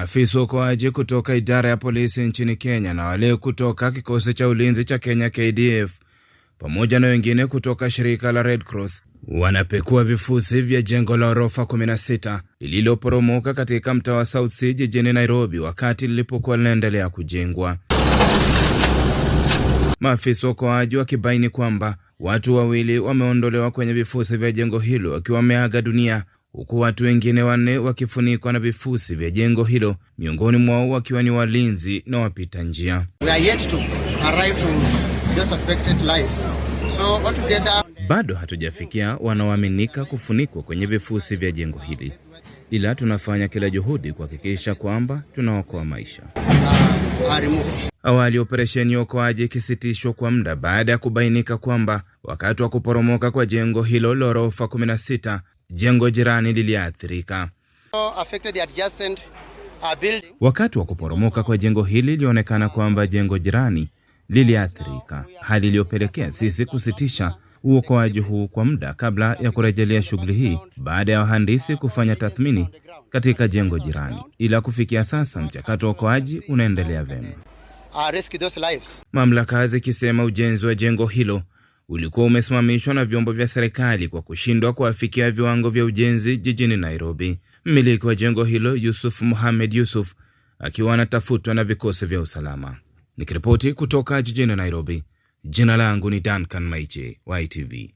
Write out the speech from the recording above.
Maafisa waokoaji kutoka idara ya polisi nchini Kenya na wale kutoka kikosi cha ulinzi cha Kenya KDF pamoja na wengine kutoka shirika la Red Cross wanapekua vifusi vya jengo la orofa 16 lililoporomoka katika mtaa wa South C jijini Nairobi wakati lilipokuwa linaendelea kujengwa. Maafisa waokoaji wakibaini kwamba watu wawili wameondolewa kwenye vifusi vya jengo hilo wakiwa wameaga dunia, huku watu wengine 4 wakifunikwa na vifusi vya jengo hilo, miongoni mwao wakiwa ni walinzi na wapita njia. Bado hatujafikia wanaoaminika kufunikwa kwenye vifusi vya jengo hili, ila tunafanya kila juhudi kuhakikisha kwamba tunaokoa maisha. Awali operesheni ya uokoaji ikisitishwa kwa muda baada ya kubainika kwamba wakati wa kuporomoka kwa jengo hilo la orofa 16, jengo jirani liliathirika. Wakati wa kuporomoka kwa jengo hili ilionekana kwamba jengo jirani liliathirika, hali iliyopelekea sisi kusitisha uokoaji huu kwa muda kabla ya kurejelea shughuli hii baada ya wahandisi kufanya tathmini katika jengo jirani. Ila kufikia sasa mchakato wa uokoaji unaendelea vyema. Mamlaka zikisema ujenzi wa jengo hilo ulikuwa umesimamishwa na vyombo vya serikali kwa kushindwa kuafikia viwango vya ujenzi jijini Nairobi. Mmiliki wa jengo hilo Yusuf Mohamed Yusuf akiwa anatafutwa na vikosi vya usalama. Nikiripoti kutoka jijini Nairobi, jina langu ni Duncan Maiche, YTV.